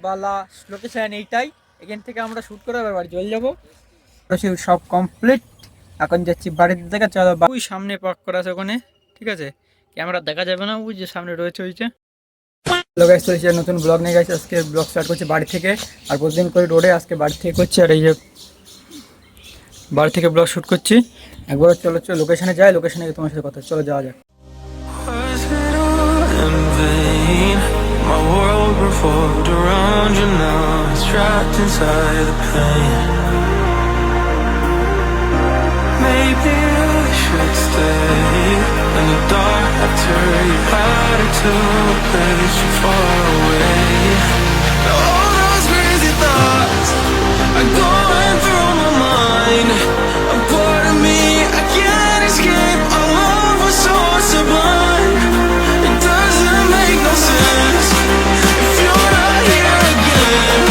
বা last location এইটাই। এখান থেকে আমরা শ্যুট করে আবার বাড়ি চলে যাবো। সব কমপ্লিট, এখন যাচ্ছি বাড়ির দিকে। চলো, ওই সামনে পার্ক করা আছে ওখানে, ঠিক আছে? ক্যামেরা দেখা যাবে না, ওই যে সামনে রয়েছে ওইটা। হ্যালো গাইস, চলেছি নতুন ব্লগ নিয়ে। গাইস আজকে ব্লগ স্টার্ট করছি বাড়ি থেকে, আর প্রতিদিন করে রোডে, আজকে বাড়ি থেকে করছি। আর এই যে বাড়ি থেকে ব্লগ শ্যুট করছি। একবার চলো লোকেশনে যাই, লোকেশনে তোমার সাথে কথা। চলো যাওয়া যাক। Was it all in vain? My world revolved around you, now it's trapped inside the pain. Maybe I should stay in the dark after you've had it to a place too far away. All those crazy thoughts are going through my mind. A part of me I can't escape. Our love was so sublime. It doesn't make no sense if you're not here again.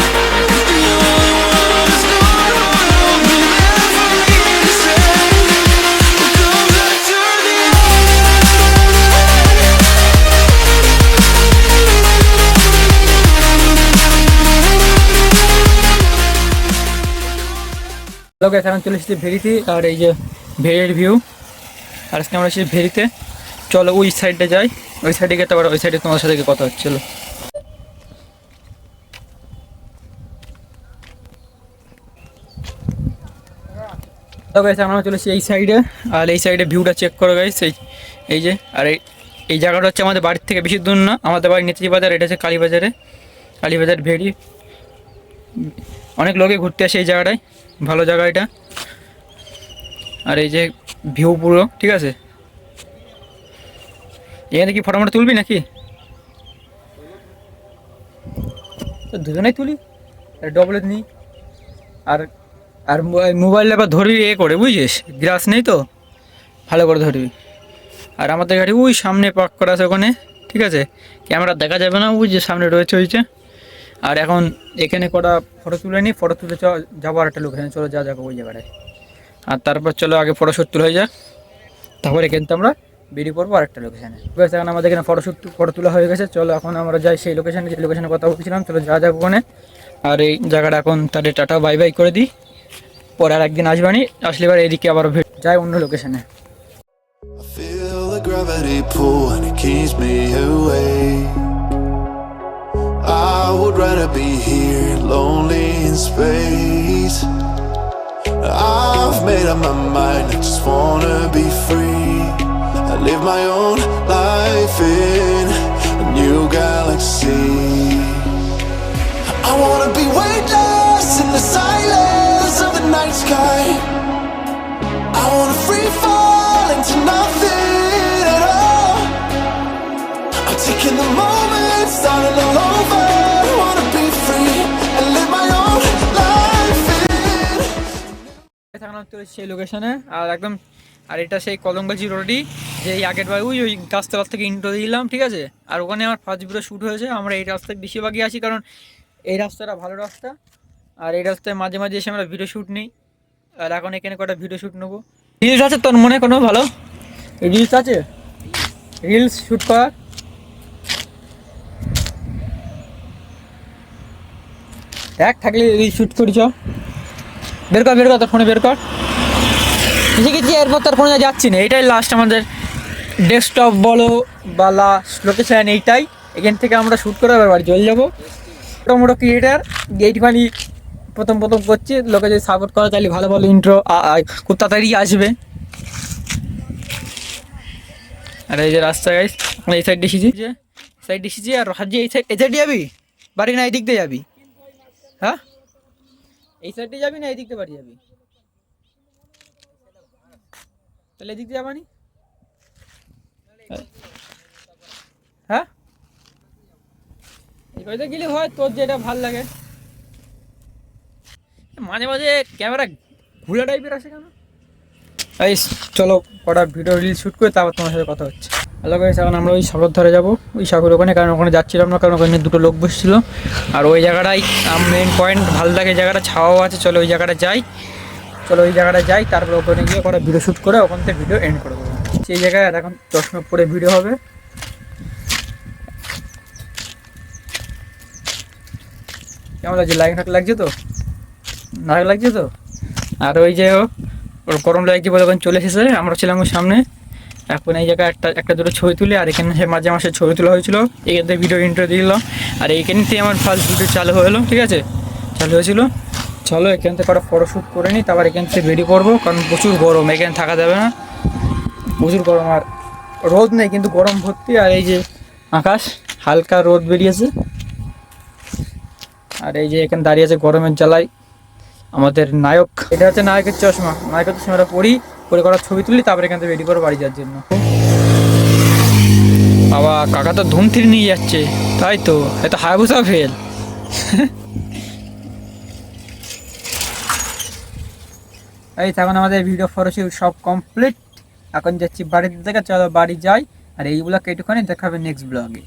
If the only one who's gone will be there for me to say, what comes after the hello guys, এখন চলে এসেছি ভেরিতে। আর এই যে ভেরির view. আর আজকে আমরা এসেছি ভেরিতে। চলো ওই সাইডে যাই, ওই সাইডে গিয়ে তারপর ওই সাইডে তোমার সাথে কথা হচ্ছিল। হ্যালো গাইস, আমরা চলে এসেছি এই সাইডে। আর এই সাইডে ভিউটা চেক করো গাইস। এই যে, আর এই জায়গাটা হচ্ছে আমাদের বাড়ির থেকে বেশি দূর না। আমাদের বাড়ি নেতাজি বাজার, এটা হচ্ছে কালীবাজারে। কালীবাজার ভেরি, অনেক লোকে ঘুরতে আসে এই জায়গাটায়। ভালো জায়গা এটা। আর এই যে ভিউ পুরো, ঠিক আছে? এখানে কি ফটো মটো তুলবি নাকি? তো দুজনেই তুলি, ডবলে নিই। আর আর মোবাইলটা আবার ধরবি এ করে, বুঝছিস? গ্লাস নেই তো, ভালো করে ধরবি। আর আমাদের গাড়ি ওই সামনে পার্ক করা আছে ওখানে, ঠিক আছে? ক্যামেরা দেখা যাবে না, ওই যে সামনে রয়েছে ওইটা। আর এখন এখানে কটা ফটো তুলে নিই, ফটো তুলে যাবো আর একটা লোকেশনে। চলো যা যাবো ওই জায়গাটায়। আর তারপর চলো আগে ফটোশ্যুট তুলে হয়ে যাক, তারপরে কিন্তু আমরা বেরিয়ে পড়বো আরেকটা লোকেশানে। এখন আমাদের এখানে ফটো তোলা হয়ে গেছে। চলো এখন আমরা যাই সেই লোকেশানে, যে লোকেশানে কথা বলছিলাম। চলো যা যাক ওখানে। আর এই জায়গাটা এখন তাদের টাটা বাই বাই করে দিই, পরে আর একদিন আসবানি, আসলে এবার এদিকে আবার যাই অন্য লোকেশানে। I feel the gravity pull and it keeps me away. I would rather be here, lonely in space. I've made up my mind, I just wanna be free. I live my own life in a new galaxy. I wanna be weightless in the silence of the night sky. I wanna free fall into nothing at all. I'm taking the moment, starting all over. I wanna be free and live my own life in. থাকলাম তো সেই লোকেশনে। আর একদম, আর এটা সেই কদমগাছি রোডই, যে এই আগের বার ওই গাছতলার থেকে ইন্ট্রো দিলাম, ঠিক আছে? আর ওখানে আমার ফার্স্ট ভিডিও শ্যুট হয়েছে। আমরা এই রাস্তায় বেশিরভাগই আসি, কারণ এই রাস্তাটা ভালো রাস্তা। আর এই রাস্তায় মাঝে মাঝে এসে আমরা ভিডিও শ্যুট নিই। আর এখন এখানে কটা ভিডিও শ্যুট নেবো। রিলস আছে তোর মনে কোনো ভালো রিলস আছে? রিলস শ্যুট করার দেখ, থাকলে রিলস শ্যুট করি। চ বের কর তোর ফোনে বের কর। শিখেছি, এরপর তার কোনো যাচ্ছি না। এটাই লাস্ট আমাদের ডেস্কটপ বলো বা লাস্ট লোকেশান এইটাই। এখান থেকে আমরা শ্যুট করে আবার বাড়ি চলে যাবো। মোটো ক্রিয়েটার এইটুখানি প্রথম করছি। লোকে যদি সাপোর্ট করে তাহলে ভালো ভালো ইন্ট্রো খুব তাড়াতাড়ি আসবে। আর এই যে রাস্তা গাইস, আমরা এই সাইড এসেছি। আর হাজি এই সাইড যাবি বাড়ি, না এই দিক দিয়ে যাবি? হ্যাঁ, এই সাইডে যাবি না এই দিক দিয়ে বাড়ি যাবি? তাহলে এদিক দিয়ে যাবানি? হ্যাঁ, এই কইতে গেলে হয়, তোর যেটা ভাল লাগে। মাঝে মাঝে ক্যামেরা ঘুরে টাইপের আসে কেন? এই চলো কটা ভিডিও রিল শ্যুট করে তারপর তোমার সাথে কথা হচ্ছে। হ্যালো গাইস, এখন আমরা ওই সাগর ধারে যাবো, ওই সাগর ওখানে। কারণ ওখানে যাচ্ছিলাম না, কারণ ওখানে দুটো লোক বসছিল। আর ওই জায়গাটাই মেন পয়েন্ট, ভালো লাগে জায়গাটা, ছাওয়াও আছে। চলো ওই জায়গাটা যাই, তারপর ওখানে গিয়ে কটা ভিডিও শ্যুট করে ওখান থেকে ভিডিও এন্ড করে দেবো সেই জায়গায়। আর এখন চশমা পরে ভিডিও হবে। কেমন লাগছে? লাইন থাক লাগছে তো? না লাগছে তো? আর ওই যে ওর গরম লাগছে বলে ওখানে চলে এসেছে, আমরা ছিলাম ওর সামনে। এখন এই জায়গায় একটা দুটো ছবি তুলে, আর এখানে মাঝে মাসে ছবি তোলা হয়েছিল, এখান থেকে ভিডিও ইন্টারভিউ দিলাম। আর এইখান থেকে আমার ফার্স্ট ভিডিও চালু হলো, ঠিক আছে, চালু হয়েছিল। চলো এখান থেকে কটা ফটোশ্যুট করে নিই, তারপর এখান থেকে বেরিয়ে পড়বো, কারণ প্রচুর গরম, এখানে থাকা যাবে না, প্রচুর গরম। আর রোদ নেই কিন্তু গরম ভর্তি। আর এই যে আকাশ হালকা রোদ বেরিয়েছে, আর এই যে এখানে দাঁড়িয়ে আছে গরমের জ্বালায় আমাদের নায়ক। এটা হচ্ছে নায়কের চশমা, নায়কের চশমাটা পরি, পরে করার ছবি তুলি, তারপরে এখান থেকে রেডি করে বাড়ি যাওয়ার জন্য। বাবা কাকা তো ধুমথির নিয়ে যাচ্ছে, তাই তো, এত হায়াবুসা ফেল। এই তখন আমাদের ভিডিও ফটোশুট সব কমপ্লিট, এখন যাচ্ছি বাড়ির দিকে, চলো বাড়ি যাই। আর এইগুলো কেটুখানি দেখাবে নেক্সট ব্লগে।